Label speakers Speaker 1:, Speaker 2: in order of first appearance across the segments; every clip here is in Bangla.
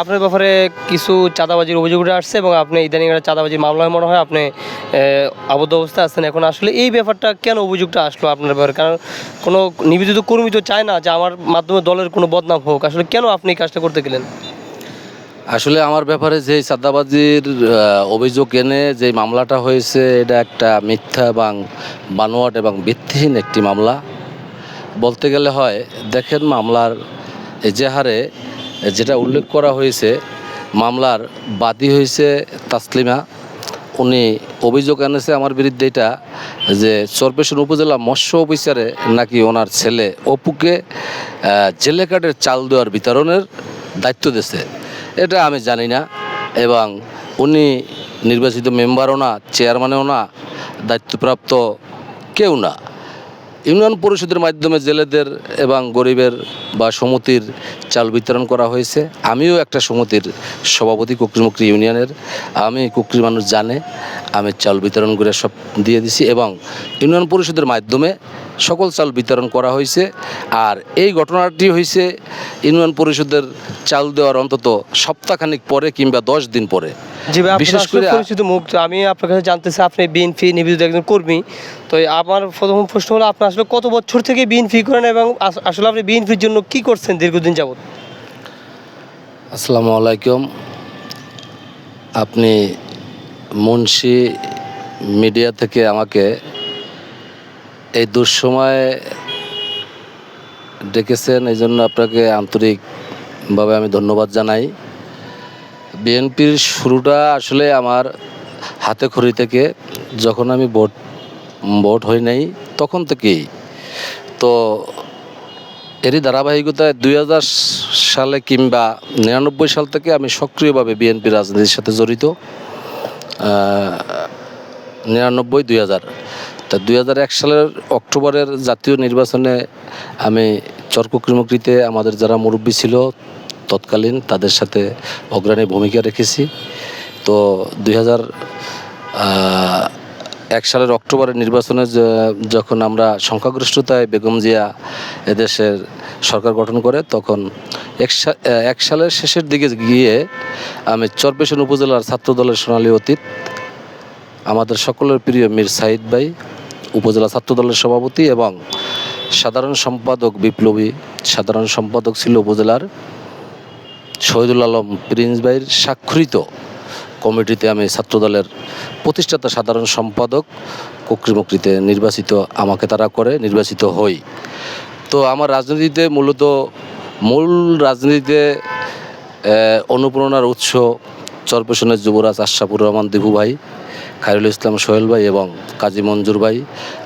Speaker 1: আপনার ব্যাপারে কিছু চাঁদাবাজির অভিযোগ উঠে আসছে এবং আপনি ইদানিং একটা চাঁদাবাজির মামলায় মনে হয় আপনি আবদ্ধ অবস্থায় আছেন। এখন আসলে এই ব্যাপারটা কেন অভিযোগটা আসলো আপনার ব্যাপারে? কারণ কোনো নিবেদিত কর্মী তো চায় না যে আমার মাধ্যমে দলের কোনো বদনাম হোক। আসলে কেন আপনি এই কাজটা করতে গেলেন?
Speaker 2: আসলে আমার ব্যাপারে যে চাঁদাবাজির অভিযোগ এনে যে মামলাটা হয়েছে, এটা একটা মিথ্যা এবং বানোয়াট এবং ভিত্তিহীন একটি মামলা বলতে গেলে হয়। দেখেন, মামলার এজাহারে যেটা উল্লেখ করা হয়েছে, মামলার বাদী হয়েছে তাসলিমা। উনি অভিযোগ এনেছে আমার বিরুদ্ধে এটা যে চরপেশন উপজেলা মৎস্য অফিসারে নাকি ওনার ছেলে অপুকে জেলে কার্ডের চাল দেওয়ার বিতরণের দায়িত্ব দিয়েছে। এটা আমি জানি না, এবং উনি নির্বাচিত মেম্বারও না, চেয়ারম্যানও না, দায়িত্বপ্রাপ্ত কেউ না। ইউনিয়ন পরিষদের মাধ্যমে জেলেদের এবং গরিবের বা সমিতির চাল বিতরণ করা হয়েছে। আমিও একটা সমিতির সভাপতি কুকরিমুকরি ইউনিয়নের। আমি কুকরির মানুষ জানে, আমি চাল বিতরণ করে সব দিয়ে দিছি, এবং ইউনিয়ন পরিষদের মাধ্যমে সকল চাল বিতরণ করা হয়েছে। আর এই ঘটনাটি হয়েছে ইউনিয়ন পরিষদের চাল দেওয়ার অন্তত সপ্তাহখানিক পরে কিংবা 10 দিন পরে।
Speaker 1: জি ভাই,
Speaker 2: বিশেষ করে
Speaker 1: পরিচিত মুখ। আমি আপনার কাছে জানতে চাই, আপনি বিএনপি নিবেদিত একজন কর্মী। তো আমার প্রথম প্রশ্ন হলো, আপনি আসলে কত বছর থেকে বিএনপি করেন এবং আসলে আপনি বিএনপির জন্য কি করছেন দীর্ঘদিন যাবত?
Speaker 2: আসসালামু আলাইকুম। আপনি মুন্সি মিডিয়া থেকে আমাকে এই দুঃসময়ে ডেকেছেন, এই জন্য আপনাকে আন্তরিকভাবে আমি ধন্যবাদ জানাই। বিএনপির শুরুটা আসলে আমার হাতে খড়ি থেকে, যখন আমি ভোট হই নাই তখন থেকেই। তো এরই ধারাবাহিকতায় 2000 সালে কিংবা 99 সাল থেকে আমি সক্রিয়ভাবে বিএনপি রাজনীতির সাথে জড়িত। 99-2000, তা 2001 সালের অক্টোবরের জাতীয় নির্বাচনে আমি চরকুকরিমুকরিতে আমাদের যারা মুরব্বী ছিল তৎকালীন, তাদের সাথে অগ্রণী ভূমিকা রেখেছি। তো 2001 সালের অক্টোবরের নির্বাচনে যখন আমরা সংখ্যাগরিষ্ঠতায় বেগম জিয়া এদেশের সরকার গঠন করে, তখন 1 সালের শেষের দিকে গিয়ে আমি চরপেশন উপজেলার ছাত্রদলের সোনালী অতীত, আমাদের সকলের প্রিয় মীর সাইদ ভাই উপজেলা ছাত্রদলের সভাপতি এবং সাধারণ সম্পাদক, বিপ্লবী সাধারণ সম্পাদক ছিল উপজেলার শহীদুল আলম প্রিন্স ভাইয়ের স্বাক্ষরিত কমিটিতে আমি ছাত্রদলের প্রতিষ্ঠাতা সাধারণ সম্পাদক কুকরিমুকরিতে আমাকে তারা করে নির্বাচিত হই। তো আমার রাজনীতিতে মূল রাজনীতিতে অনুপ্রেরণার উৎস চরপেশনের যুবরাজ আশরাফুর রহমান দিবু ভাই, খায়রুল ইসলাম সোহেল ভাই এবং কাজী মঞ্জুর ভাই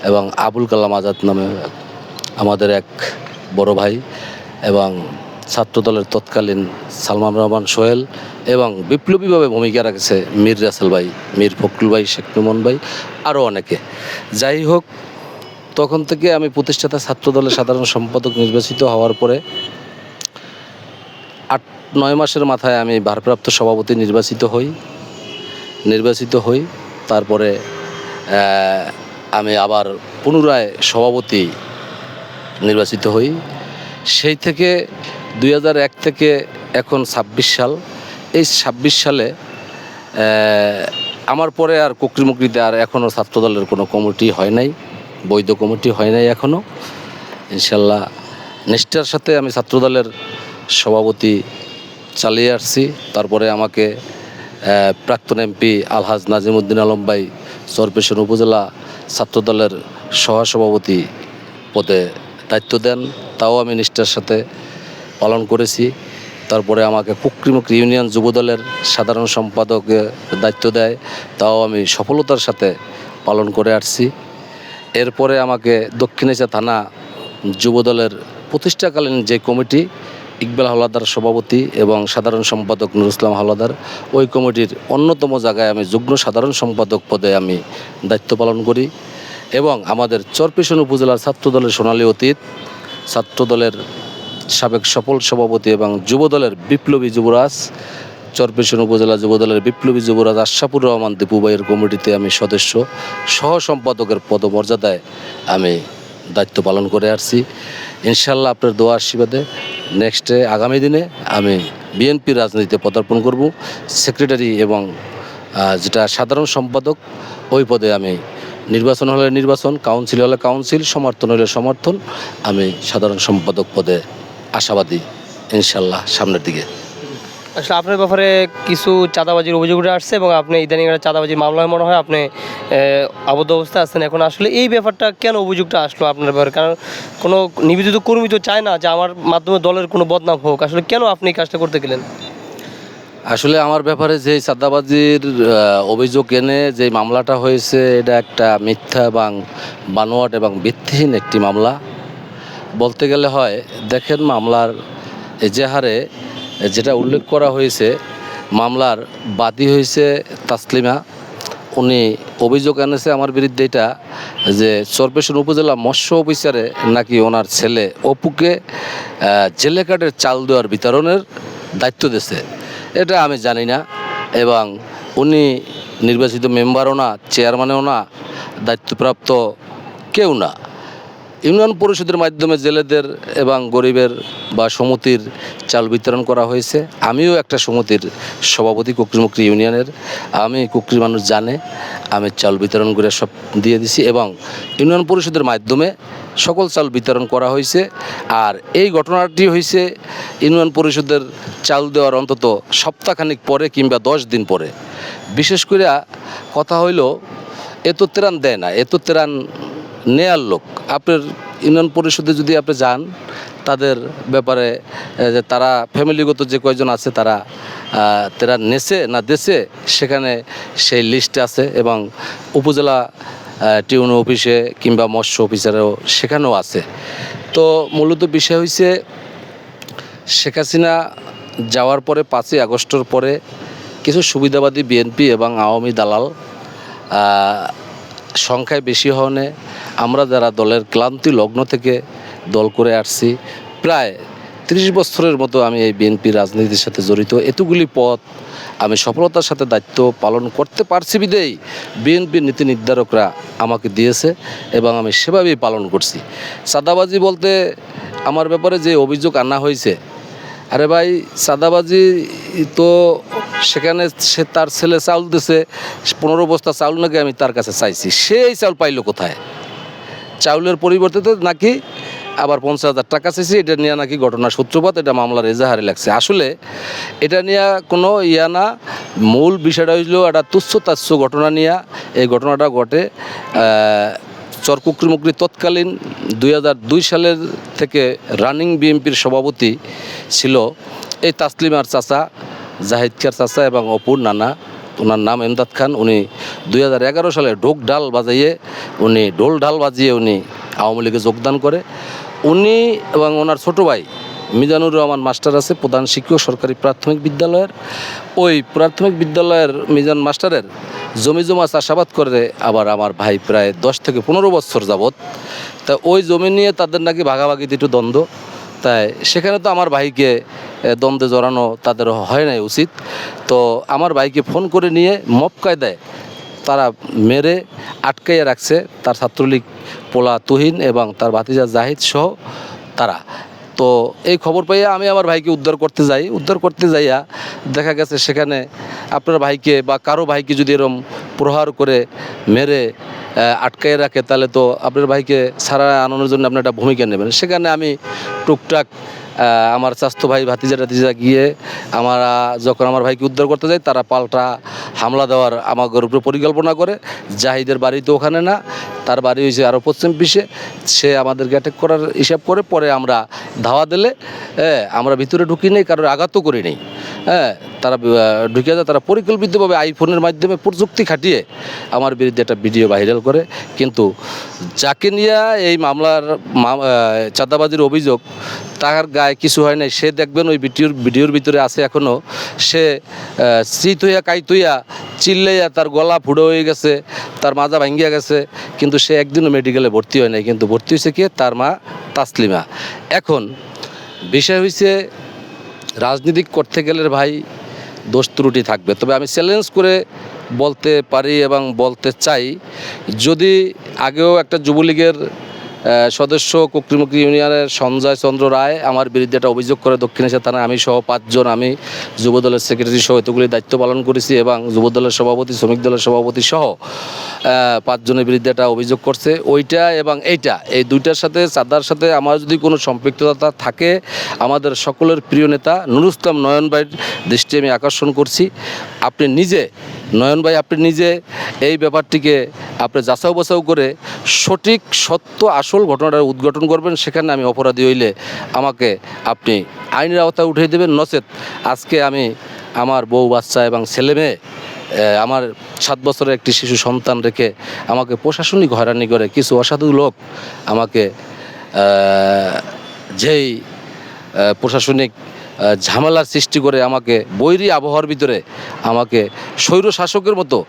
Speaker 2: এবং আবুল কালাম আজাদ নামে আমাদের এক বড় ভাই, এবং ছাত্রদলের তৎকালীন সালমান রহমান সোহেল, এবং বিপ্লবীভাবে ভূমিকা রাখছে মীর রাসেল ভাই, মীর ফখরুল ভাই, শেখ নোমন ভাই, আরও অনেকে। যাই হোক, তখন থেকে আমি প্রতিষ্ঠাতা ছাত্রদলের সাধারণ সম্পাদক নির্বাচিত হওয়ার পরে 8-9 মাসের মাথায় আমি ভারপ্রাপ্ত সভাপতি নির্বাচিত হই। তারপরে আমি আবার পুনরায় সভাপতি নির্বাচিত হই। সেই থেকে 2001 থেকে এখন 26 সাল, এই 26 সালে আমার পরে আর কুকরিমুকরিতে আর এখনও ছাত্রদলের কোনো কমিটি হয় নাই, বৈধ কমিটি হয় নাই এখনও। ইনশাল্লাহ নিষ্ঠার সাথে আমি ছাত্রদলের সভাপতি চালিয়ে আসছি। তারপরে আমাকে প্রাক্তন এমপি আলহাজ নাজিমউদ্দিন আলম ভাই চরপেশন উপজেলা ছাত্রদলের সহসভাপতি পদে দায়িত্ব দেন, তাও আমি নিষ্ঠার সাথে পালন করেছি। তারপরে আমাকে কুকরিমুকরি ইউনিয়ন যুবদলের সাধারণ সম্পাদকের দায়িত্ব দেয়, তাও আমি সফলতার সাথে পালন করে আসছি। এরপরে আমাকে দক্ষিণেচা থানা যুবদলের প্রতিষ্ঠাকালীন যে কমিটি, ইকবাল হাওলাদার সভাপতি এবং সাধারণ সম্পাদক নুরুল ইসলাম হাওলাদার, ওই কমিটির অন্যতম জায়গায় আমি যুগ্ম সাধারণ সম্পাদক পদে আমি দায়িত্ব পালন করি। এবং আমাদের চরপেশন উপজেলার ছাত্রদলের সোনালী অতীত, ছাত্রদলের সাবেক সফল সভাপতি এবং যুবদলের বিপ্লবী যুবরাজ, চরপেশন উপজেলা যুবদলের বিপ্লবী যুবরাজ আশরাফুর রহমান দিপু ভাইয়ের কমিটিতে আমি সদস্য সহ সম্পাদকের পদমর্যাদায় আমি দায়িত্ব পালন করে আসছি। ইনশাল্লাহ আপনার দোয়া আশীর্বাদে আগামী দিনে আমি বিএনপি রাজনীতিতে পদার্পণ করব। সেক্রেটারি এবং যেটা সাধারণ সম্পাদক ওই পদে আমি নির্বাচন হলে নির্বাচন, কাউন্সিল হলে কাউন্সিল, সমর্থন হলে সমর্থন, আমি সাধারণ সম্পাদক পদে আশাবাদী ইনশাল্লাহ সামনের দিকে।
Speaker 1: আসলে আপনার ব্যাপারে কিছু চাঁদাবাজির অভিযোগ উঠে আসছে এবং আপনি ইদানিং একটা চাঁদাবাজির মামলায় মনে হয় আপনি আবদ্ধ অবস্থায় আছেন এখন। আসলে এই ব্যাপারটা কেন অভিযোগটা আসলো আপনার ব্যাপারে? কারণ কোনো নিবেদিত কর্মী তো চায় না যে আমার মাধ্যমে দলের কোনো বদনাম হোক। আসলে কেন আপনি এই কাজটা করতে গেলেন?
Speaker 2: আসলে আমার ব্যাপারে যে চাঁদাবাজির অভিযোগ এনে যে মামলাটা হয়েছে, এটা একটা মিথ্যা এবং বানোয়াট এবং ভিত্তিহীন একটি মামলা বলতে গেলে হয়। দেখেন, মামলার এজাহারে যেটা উল্লেখ করা হয়েছে, মামলার বাদী হয়েছে তাসলিমা। উনি অভিযোগ এনেছে আমার বিরুদ্ধে এটা যে চরপেশন উপজেলা মৎস্য অফিসারে নাকি ওনার ছেলে অপুকে জেলে কার্ডের চাল দেওয়ার বিতরণের দায়িত্ব দিয়েছে। এটা আমি জানি না, এবং উনি নির্বাচিত মেম্বারও না, চেয়ারম্যানও না, দায়িত্বপ্রাপ্ত কেউ না। ইউনিয়ন পরিষদের মাধ্যমে জেলেদের এবং গরিবের বা সমিতির চাল বিতরণ করা হয়েছে। আমিও একটা সমিতির সভাপতি কুকরিমুকরি ইউনিয়নের। আমি কুকরি মানুষ জানে, আমি চাল বিতরণ করে সব দিয়ে দিছি, এবং ইউনিয়ন পরিষদের মাধ্যমে সকল চাল বিতরণ করা হয়েছে। আর এই ঘটনাটি হয়েছে ইউনিয়ন পরিষদের চাল দেওয়ার অন্তত সপ্তাহখানিক পরে কিংবা 10 দিন পরে। বিশেষ করে কথা হইল, এত ত্রাণ দেয় না, এত ত্রাণ নেয়ার লোক। আপনার ইউনিয়ন পরিষদে যদি আপনি যান, তাদের ব্যাপারে যে তারা ফ্যামিলিগত যে কয়জন আছে তারা নেছে না দেশে, সেখানে সেই লিস্ট আছে, এবং উপজেলা টিউন অফিসে কিংবা মৎস্য অফিসারেও সেখানেও আছে। তো মূলত বিষয় হয়েছে, শেখ হাসিনা যাওয়ার পরে 5ই আগস্টের পরে কিছু সুবিধাবাদী বিএনপি এবং আওয়ামী দালাল সংখ্যায় বেশি হওয়ানে আমরা যারা দলের ক্লান্তি লগ্ন থেকে দল করে আসছি, প্রায় 30 বছরের মতো আমি এই বিএনপি রাজনীতির সাথে জড়িত। এতগুলি পথ আমি সফলতার সাথে দায়িত্ব পালন করতে পারছি বিদেই বিএনপির নীতি নির্ধারকরা আমাকে দিয়েছে, এবং আমি সেভাবেই পালন করছি। চাঁদাবাজি বলতে আমার ব্যাপারে যে অভিযোগ আনা হয়েছে, আরে ভাই, চাঁদাবাজি তো সেখানে সে তার ছেলে চাউল দিছে, 15 বস্তা চাউল নাকি আমি তার কাছে চাইছি, সেই চাউল পাইলো কোথায়? চাউলের পরিবর্তে তো নাকি আবার 50,000 টাকা চাইছি। এটা নিয়ে নাকি ঘটনার সূত্রপাত, এটা মামলার এজাহারে লাগছে। আসলে এটা নিয়ে কোনো না, মূল বিষয়টা হইল একটা তুচ্ছ তাচ্ছ ঘটনা নিয়ে এই ঘটনাটা ঘটে। চরকুকরিমুকরি তৎকালীন 2002 সালের থেকে রানিং বিএনপির সভাপতি ছিল এই তাসলিমার চাচা, জাহিদ খার চাচা এবং অপুর নানা, ওনার নাম এমদাদ খান। উনি 2011 সালে ঢোল ঢাল বাজিয়ে উনি আওয়ামী লীগে যোগদান করে। উনি এবং ওনার ছোটো ভাই মিজানুর রহমান মাস্টার আছে, প্রধান শিক্ষক সরকারি প্রাথমিক বিদ্যালয়ের। ওই প্রাথমিক বিদ্যালয়ের মিজান মাস্টারের জমি জমা চাষাবাদ করে আবার আমার ভাই প্রায় 10 থেকে 15 বছর যাবৎ। তা ওই জমি নিয়ে তাদের নাকি ভাগাভাগিতে একটু দ্বন্দ্ব, তাই সেখানে তো আমার ভাইকে দ্বন্দ্বে জড়ানো তাদের হয় নাই উচিত। তো আমার ভাইকে ফোন করে নিয়ে মপকায় দেয়, তারা মেরে আটকাইয়া রাখছে তার ছাত্রলীগ পোলা তুহিন এবং তার ভাতিজা জাহিদ সহ তারা। তো এই খবর পাইয়া আমি আমার ভাইকে উদ্ধার করতে যাইয়া দেখা গেছে সেখানে আপনার ভাইকে বা কারো ভাইকে যদি এরম প্রহার করে মেরে আটকায় রাখে, তাহলে তো আপনার ভাইকে ছাড়া আনানোর জন্য আপনি একটা ভূমিকা নেবেন। সেখানে আমি টুকটাক আমার স্বাস্থ্য ভাই ভাতিজা গিয়ে যখন আমার ভাইকে উদ্ধার করতে যাই, তারা পাল্টা হামলা দেওয়ার আমাদের উপরে পরিকল্পনা করে। জাহিদের বাড়ি তো ওখানে না, তার বাড়ি হয়েছে আরও পশ্চিম পিছে। সে আমাদেরকে অ্যাটাক করার হিসাব করে, পরে আমরা ধাওয়া দিলে আমরা ভিতরে ঢুকি নেই, কারোর আঘাতও করি নেই। তারা ঢুকে যায়, তারা পরিকল্পিতভাবে আইফোনের মাধ্যমে প্রযুক্তি খাটিয়ে আমার বিরুদ্ধে একটা ভিডিও ভাইরাল করে। কিন্তু যাকে নিয়ে এই মামলার চাঁদাবাজির অভিযোগ, তার গায়ে কিছু হয় নাই। সে দেখবেন ওই ভিডিওর ভিতরে আছে এখনও, সে চিত হইয়া কাইত হইয়া চিল্লাইয়া তার গলা ফুড়ো হয়ে গেছে, তার মাজা ভাঙ্গিয়া গেছে, কিন্তু সে একদিনও মেডিকেলে ভর্তি হয় নাই। কিন্তু ভর্তি হয়েছে কে? তার মা তাসলিমা। এখন বিষয় হয়েছে, রাজনীতি করতে গেলে ভাই দোষ ত্রুটি থাকবে, তবে আমি চ্যালেঞ্জ করে বলতে পারি এবং বলতে চাই, যদি আগেও একটা যুবলীগের সদস্য কুকরিমুখী ইউনিয়নের সঞ্জয় চন্দ্র রায় আমার বিরুদ্ধে একটা অভিযোগ করে দক্ষিণ এশিয়া থানায় আমি সহ 5 জন, আমি যুবদলের সেক্রেটারি সহ এতগুলি দায়িত্ব পালন করেছি এবং যুবদলের সভাপতি, শ্রমিক দলের সভাপতি সহ 5 জনের বিরুদ্ধে একটা অভিযোগ করছে। ওইটা এবং এইটা, এই দুইটার সাথে চাঁদার সাথে আমার যদি কোনো সম্পৃক্ততা থাকে, আমাদের সকলের প্রিয় নেতা নুরুল ইসলাম নয়ন ভাইয়ের দৃষ্টি আমি আকর্ষণ করছি। আপনি নিজে নয়ন ভাই, আপনি নিজে এই ব্যাপারটিকে আপনি যাচাও বাছাও করে সঠিক সত্য আসল ঘটনাটা উদ্ঘাটন করবেন। সেখানে আমি অপরাধী হইলে আমাকে আপনি আইনের আওতায় উঠিয়ে দেবেন। নচেত আজকে আমি আমার বউ বাচ্চা এবং ছেলে মেয়ে, আমার 7 বছরের একটি শিশু সন্তান রেখে আমাকে প্রশাসনিক হয়রানি করে কিছু অসাধু লোক আমাকে যেই প্রশাসনিক ঝামেলার সৃষ্টি করে আমাকে বৈরী আবহাওয়ার ভিতরে আমাকে স্বৈর শাসকের মতো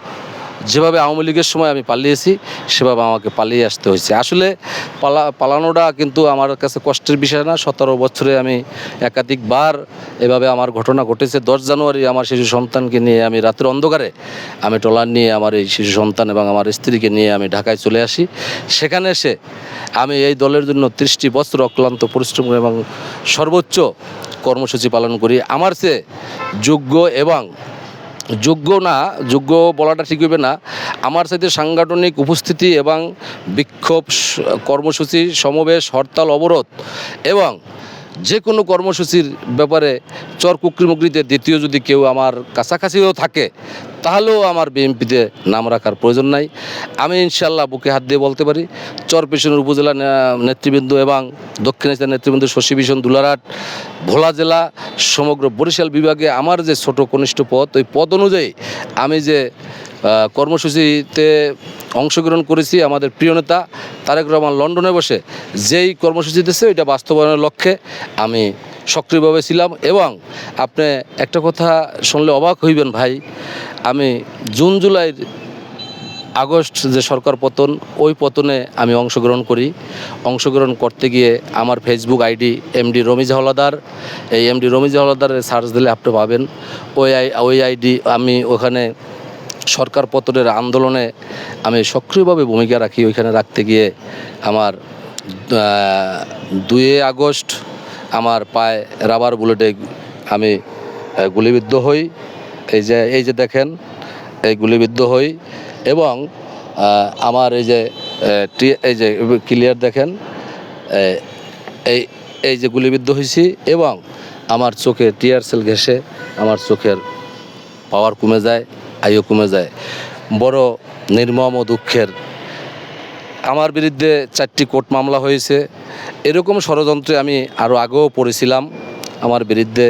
Speaker 2: যেভাবে আওয়ামী লীগের সময় আমি পালিয়েছি সেভাবে আমাকে পালিয়ে আসতে হয়েছে। আসলে পালানোটা কিন্তু আমার কাছে কষ্টের বিষয় না। 17 বছরে আমি একাধিকবার এভাবে আমার ঘটনা ঘটেছে। 10 জানুয়ারি আমার শিশু সন্তানকে নিয়ে আমি রাতের অন্ধকারে আমি ট্রলার নিয়ে আমার এই শিশু সন্তান এবং আমার স্ত্রীকে নিয়ে আমি ঢাকায় চলে আসি। সেখানে এসে আমি এই দলের জন্য 30টি বছর অক্লান্ত পরিশ্রম এবং সর্বোচ্চ কর্মসূচি পালন করি। আমার চেয়ে যোগ্য বলাটা ঠিক হবে না, আমার সাথে সাংগঠনিক উপস্থিতি এবং বিক্ষোভ কর্মসূচি, সমাবেশ, হরতাল, অবরোধ এবং যে কোনো কর্মসূচির ব্যাপারে চর কুকরিমুকরিতে দ্বিতীয় যদি কেউ আমার কাছাকাছিও থাকে তাহলেও আমার বিএনপিতে নাম রাখার প্রয়োজন নাই। আমি ইনশাল্লাহ বুকে হাত দিয়ে বলতে পারি, চর পেশনের উপজেলা নেতৃবৃন্দ এবং দক্ষিণ এশিয়ার নেতৃবৃন্দ, শশী ভীষণ, দুলারাট, ভোলা জেলা, সমগ্র বরিশাল বিভাগে আমার যে ছোট কনিষ্ঠ পদ, ওই পদ অনুযায়ী আমি যে কর্মসূচিতে অংশগ্রহণ করেছি, আমাদের প্রিয় নেতা তারেক রহমান লন্ডনে বসে যেই কর্মসূচি দিয়েছে ওইটা বাস্তবায়নের লক্ষ্যে আমি সক্রিয়ভাবে ছিলাম। এবং আপনি একটা কথা শুনলে অবাক হইবেন ভাই, আমি জুন জুলাইয়ের আগস্ট যে সরকার পতন, ওই পতনে আমি অংশগ্রহণ করতে গিয়ে আমার Facebook ID MD Ramiz Haldar, এই এমডি রমিজ হলাদারের সার্চ দিলে আপনি পাবেন ওই আইডি। আমি ওখানে সরকার পতনের আন্দোলনে আমি সক্রিয়ভাবে ভূমিকা রাখি। ওইখানে রাখতে গিয়ে আমার 2 আগস্ট আমার পায়ে রাবার বুলেটে আমি গুলিবিদ্ধ হই। এই যে দেখেন, এই গুলিবিদ্ধ হই এবং আমার এই যে ক্লিয়ার দেখেন, এই যে গুলিবিদ্ধ হয়েছি এবং আমার চোখে টিয়ার সেল ঘেঁষে আমার চোখের পাওয়ার কমে যায়, আয়ু কমে যায়। বড় নির্মম ও দুঃখের। আমার বিরুদ্ধে 4টি কোর্ট মামলা হয়েছে। এরকম ষড়যন্ত্রে আমি আরও আগেও পড়েছিলাম। আমার বিরুদ্ধে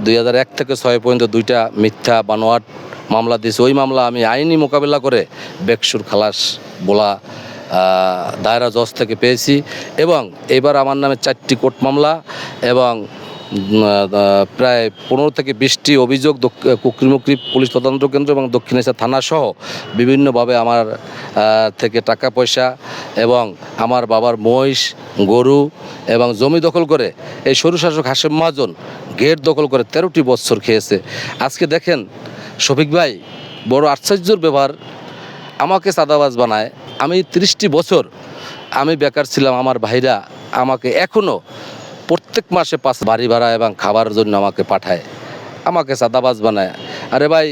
Speaker 2: 2001 থেকে 6 পর্যন্ত 2টা মিথ্যা বানোয়াট মামলা দিয়েছে। ওই মামলা আমি আইনি মোকাবেলা করে বেকসুর খালাস বলা দায়রা জজ থেকে পেয়েছি। এবং এবার আমার নামে 4টি কোর্ট মামলা এবং প্রায় 15 থেকে 20টি অভিযোগ কুকরিমুকরি পুলিশ তদন্ত কেন্দ্র এবং দক্ষিণ এশিয়া থানা সহ বিভিন্নভাবে আমার থেকে টাকা পয়সা এবং আমার বাবার মহিষ, গরু এবং জমি দখল করে এই স্বৈরশাসক হাশেম মহাজন গেট দখল করে 13টি বছর খেয়েছে। আজকে দেখেন শফিক ভাই, বড় আশ্চর্যের ব্যাপার, আমাকে চাঁদাবাজ বানায়। আমি 30টি বছর আমি বেকার ছিলাম, আমার ভাইরা আমাকে এখনও প্রত্যেক মাসে 5 বাড়ি ভাড়া এবং খাবারের জন্য আমাকে পাঠায়, আমাকে চাঁদাবাজ বানায়। আরে ভাই,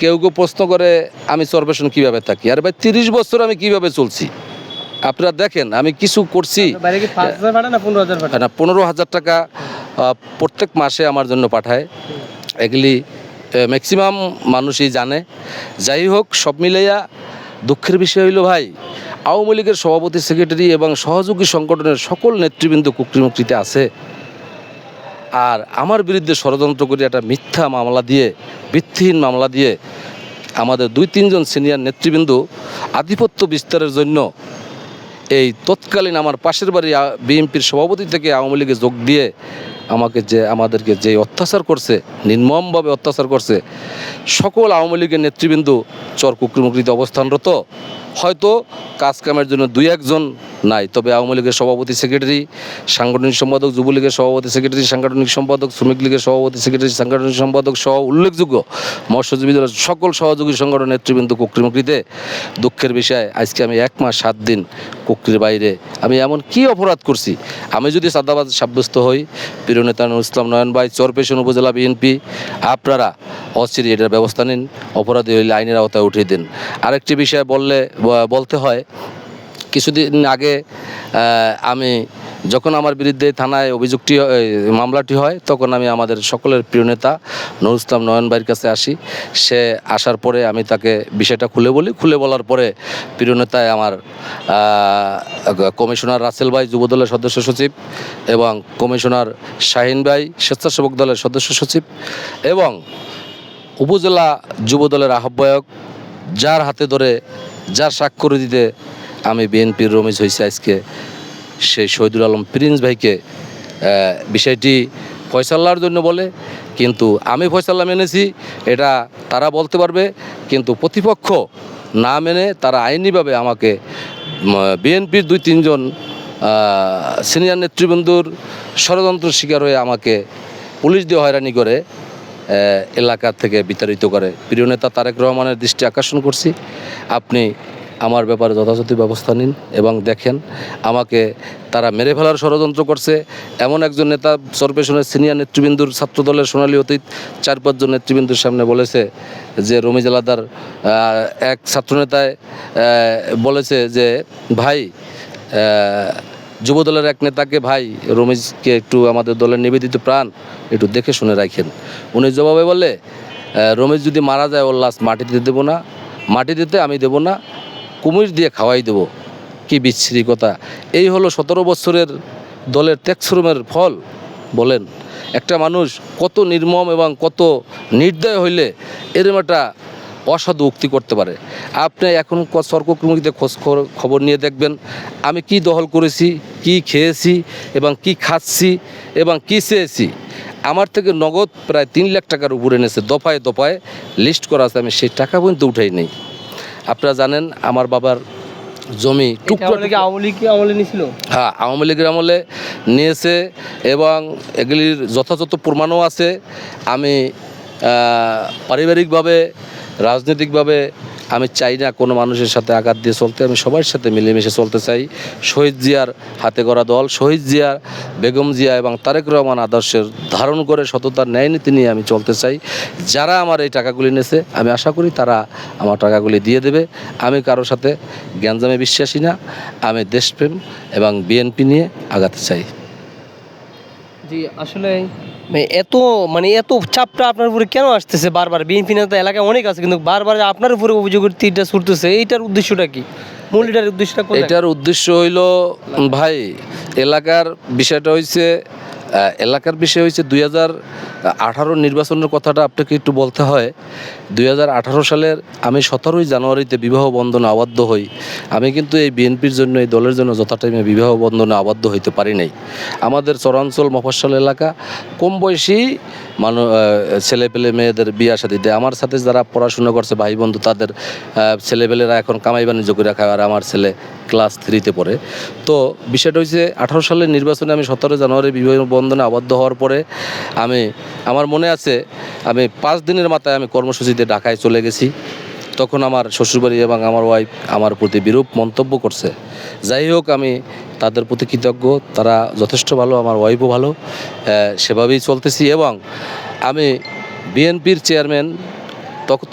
Speaker 2: কেউ প্রশ্ন করে আমি চরপেশন কীভাবে থাকি। আরে ভাই, 30 বছর আমি কিভাবে চলছি আপনারা দেখেন। আমি কিছু করছি না, 15,000 টাকা প্রত্যেক মাসে আমার জন্য পাঠায়। এগুলি ম্যাক্সিমাম মানুষই জানে। যাই হোক, সব মিলাইয়া দুঃখের বিষয় হইল ভাই, আওয়ামী লীগের সভাপতি, সেক্রেটারি এবং সহযোগী সংগঠনের সকল নেতৃবৃন্দ কুকরিমুকরিতে আছে। আর আমার বিরুদ্ধে ষড়যন্ত্র করে একটা মিথ্যা মামলা দিয়ে, ভিত্তিহীন মামলা দিয়ে আমাদের 2-3 জন সিনিয়র নেতৃবৃন্দ আধিপত্য বিস্তারের জন্য এই তৎকালীন আমার পাশের বাড়ি বিএনপির সভাপতি থেকে আওয়ামী লীগে যোগ দিয়ে আমাদেরকে যে অত্যাচার করছে, নির্মমভাবে অত্যাচার করছে। সকল আওয়ামী লীগের নেতৃবৃন্দ চর কুকরিমুকরিতে অবস্থানরত হয়তো কাজ কামের জন্য দুই একজন নাই, তবে আওয়ামী লীগের সভাপতি সেক্রেটারি, সাংগঠনিক সম্পাদক, যুবলীগের সভাপতি সেক্রেটারি, সাংগঠনিক সম্পাদক, শ্রমিক লীগের সভাপতি সেক্রেটারি, সাংগঠনিক সম্পাদক সহ উল্লেখযোগ্য মৎস্যজীবী দলের সকল সহযোগী সংগঠন নেতৃবৃন্দ কুকরিমুকরিতে দুঃখের বিষয় আজকে আমি 1 মাস 7 দিন কুকরির বাইরে। আমি এমন কি অপরাধ করছি? আমি যদি চাঁদাবাজ সাব্যস্ত হই, প্রিয় নেতা নুরুল ইসলাম নয়ন ভাই, চরপেশন উপজেলা বিএনপি, আপনারা অচিরে এটার ব্যবস্থা নিন, অপরাধী হইলে আইনের আওতায় উঠিয়ে দিন। আরেকটি বিষয় বলতে হয়, কিছুদিন আগে আমি যখন আমার বিরুদ্ধে থানায় মামলাটি হয়, তখন আমি আমাদের সকলের প্রিয় নেতা নুরুল ইসলাম নয়ন ভাইয়ের কাছে আসি। সে আসার পরে আমি তাকে বিষয়টা খুলে বলার পরে প্রিয় নেতায় আমার কমিশনার রাসেল ভাই যুবদলের সদস্য সচিব এবং কমিশনার শাহিন ভাই স্বেচ্ছাসেবক দলের সদস্য সচিব এবং উপজেলা যুবদলের আহ্বায়ক, যার হাতে ধরে যার স্বাক্ষর দিতে আমি বিএনপির রমিজ হয়েছে আজকে, সেই শহীদুল আলম প্রিন্স ভাইকে বিষয়টি ফয়সালার জন্য বলে, কিন্তু আমি ফয়সালা মেনেছি এটা তারা বলতে পারবে, কিন্তু প্রতিপক্ষ না মেনে তারা আইনিভাবে আমাকে বিএনপির 2-3 জন সিনিয়র নেতৃবৃন্দর ষড়যন্ত্র শিকার হয়ে আমাকে পুলিশ দিয়ে হয়রানি করে এলাকা থেকে বিতাড়িত করে। প্রিয় নেতা তারেক রহমানের দৃষ্টি আকর্ষণ করছি, আপনি আমার ব্যাপারে যথাযথ ব্যবস্থা নিন এবং দেখেন আমাকে তারা মেরে ফেলার ষড়যন্ত্র করছে। এমন একজন নেতা চরপেশনের সিনিয়র নেতৃবৃন্দুর ছাত্রদলের সোনালী অতীত 4-5 জন নেতৃবৃন্দুর সামনে বলেছে যে রমিজ আলাদার এক ছাত্রনেতায় বলেছে যে ভাই, যুবদলের এক নেতাকে, ভাই রমিজকে একটু আমাদের দলের নিবেদিত প্রাণ, একটু দেখে শুনে রাখেন। উনি জবাবে বলে, রমিজ যদি মারা যায় ওর লাশ মাটিতে দেবো না, মাটি দিতে আমি দেবো না, কুমির দিয়ে খাওয়াই দেবো। কি বিচ্ছিরি কথা! এই হলো 17 বছরের দলের ত্যাগশ্রমের ফল। বলেন, একটা মানুষ কত নির্মম এবং কত নির্দয় হইলে এরম একটা অসাধু উক্তি করতে পারে? আপনি এখন সর্ককুমিতে খবর নিয়ে দেখবেন আমি কি দখল করেছি, কি খেয়েছি এবং কি খাচ্ছি এবং কি চেয়েছি। আমার থেকে নগদ প্রায় 3 লাখ টাকার উপরে এনেছে, দফায় দফায় লিস্ট করা আছে, আমি সেই টাকা পর্যন্ত উঠাই নেই। আপনারা জানেন আমার বাবার জমি
Speaker 1: আমলে নিয়েছিল,
Speaker 2: হ্যাঁ আওয়ামী লীগের আমলে নিয়েছে এবং এগুলির যথাযথ প্রমাণও আছে। আমি পারিবারিকভাবে, রাজনৈতিকভাবে আমি চাই না কোনো মানুষের সাথে আঘাত দিয়ে চলতে, আমি সবার সাথে মিলেমিশে চলতে চাই। শহীদ জিয়ার হাতে গড়া দল, শহীদ জিয়া, বেগম জিয়া এবং তারেক রহমান আদর্শের ধারণ করে সততার ন্যায় নীতি নিয়ে আমি চলতে চাই। যারা আমার এই টাকাগুলি নিয়েছে আমি আশা করি তারা আমার টাকাগুলি দিয়ে দেবে। আমি কারোর সাথে গ্যাঞ্জামে বিশ্বাসী না, আমি দেশপ্রেম এবং বিএনপি নিয়ে আগাতে চাই।
Speaker 1: জি, আসলে এত চাপটা আপনার উপরে কেন আসতেছে বারবার? বিএনপি নেতা এলাকায় অনেক আছে, কিন্তু বারবার আপনার উপরে অভিযোগের তীরটা ছুটতেছে, এইটার উদ্দেশ্যটা কি? মূল এটার উদ্দেশ্যটা কোথায়?
Speaker 2: এটার উদ্দেশ্য হইল ভাই, এলাকার বিষয়টা হয়েছে, এলাকার বিষয় হয়েছে 2018 নির্বাচনের কথাটা আপনাকে একটু বলতে হয়। 2018 সালের আমি 17ই জানুয়ারিতে বিবাহ বন্ধনে আবদ্ধ হই। আমি কিন্তু এই বিএনপির জন্য, এই দলের জন্য যথা টাইমে বিবাহ বন্ধনে আবদ্ধ হইতে পারি নাই। আমাদের চরাঞ্চল মফস্বল এলাকা, কম বয়সী ছেলেপেলে মেয়েদের বিয়া শাদী দেয়। আমার সাথে যারা পড়াশোনা করছে ভাই বন্ধু, তাদের ছেলেপেলেরা এখন কামাই বাণিজ্য করে খায়, আর আমার ছেলে ক্লাস 3-তে পড়ে। তো বিষয়টা হচ্ছে 18 সালের নির্বাচনে আমি 17 জানুয়ারি বিবাহ বন্ধনে আবদ্ধ হওয়ার পরে আমার মনে আছে আমি 5 দিনের মাথায় আমি কর্মসূচিতে ঢাকায় চলে গেছি। তখন আমার শ্বশুরবাড়ি এবং আমার ওয়াইফ আমার প্রতি বিরূপ মন্তব্য করছে। যাই হোক, আমি তাদের প্রতি কৃতজ্ঞ, তারা যথেষ্ট ভালো, আমার ওয়াইফও ভালো, সেভাবেই চলতেছি। এবং আমি বিএনপির চেয়ারম্যান,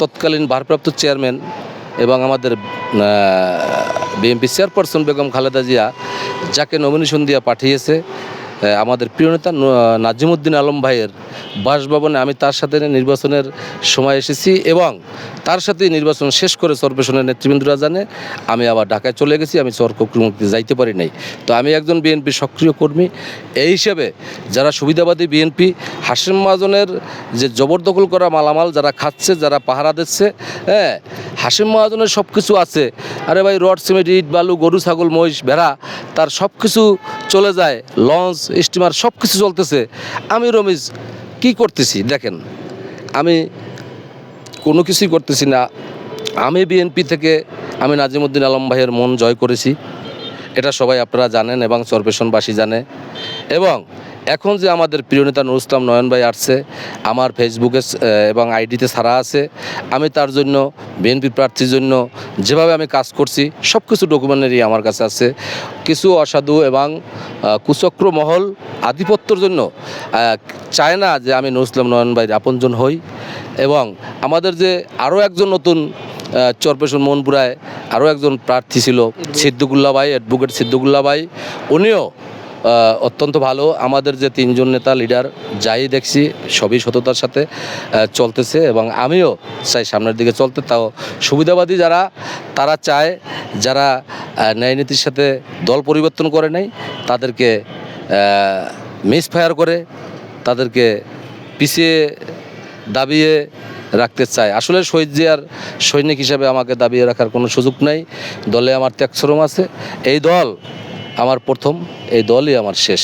Speaker 2: তৎকালীন ভারপ্রাপ্ত চেয়ারম্যান এবং আমাদের বিএনপি চেয়ারপারসন বেগম খালেদা জিয়া, যাকে নমিনেশন দিয়ে পাঠিয়েছে আমাদের প্রিয় নেতা নাজিমুদ্দিন আলম ভাইয়ের বাসভবনে, আমি তার সাথে নির্বাচনের সময় এসেছি এবং তার সাথে নির্বাচন শেষ করে চরপেশনের নেতৃবৃন্দরা জানে আমি আবার ঢাকায় চলে গেছি, আমি চরকুকরিমুকরিতে যাইতে পারি নাই। তো আমি একজন বিএনপি সক্রিয় কর্মী, এই হিসেবে যারা সুবিধাবাদী বিএনপি, হাশিম মহাজনের যে জবরদখল করা মালামাল যারা খাচ্ছে, যারা পাহারা দিচ্ছে, হ্যাঁ হাশিম মহাজনের সব কিছু আছে। আরে ভাই, রড সিমেন্ট, ইট বালু, গরু ছাগল মহিষ ভেড়া, তার সব কিছু চলে যায়, লঞ্চ স্টিমার সব কিছু চলতেছে। আমি রমিজ কি করতেছি দেখেন, আমি কোনো কিছুই করতেছি না। আমি বিএনপি থেকে আমি নাজিমুদ্দিন আলম ভাইয়ের মন জয় করেছি, এটা সবাই আপনারা জানেন এবং চরপেশনবাসী জানে। এবং এখন যে আমাদের প্রিয় নেতা নুরুল ইসলাম নয়ন ভাই আসছে, আমার ফেসবুকে এবং আইডিতে ছাড়া আছে, আমি তার জন্য বিএনপি প্রার্থীর জন্য যেভাবে আমি কাজ করছি সব কিছু ডকুমেন্টারি আমার কাছে আছে। কিছু অসাধু এবং কুচক্র মহল আধিপত্যর জন্য চায় না যে আমি নুরুল ইসলাম নয়ন ভাইয়ের আপনজন হই। এবং আমাদের যে আরও একজন নতুন চরপেশন মনপুরায় আরও একজন প্রার্থী ছিল সিদ্দিকুল্লাহ ভাই, অ্যাডভোকেট সিদ্দিকুল্লাহ ভাই, উনিও অত্যন্ত ভালো। আমাদের যে তিনজন নেতা লিডার যাই দেখছি সবই সততার সাথে চলতেছে এবং আমিও চাই সামনের দিকে চলতে। তাও সুবিধাবাদী যারা, তারা চায় যারা ন্যায় নীতির সাথে দল পরিবর্তন করে নাই, তাদেরকে মিসফায়ার করে, তাদেরকে পিছিয়ে দাবিয়ে রাখতে চায়। আসলে শহীদ জিয়ার সৈনিক হিসাবে আমাকে দাবিয়ে রাখার কোনো সুযোগ নাই। দলে আমার ত্যাগশ্রম আছে, এই দল আমার প্রথম, এই দলই আমার শেষ।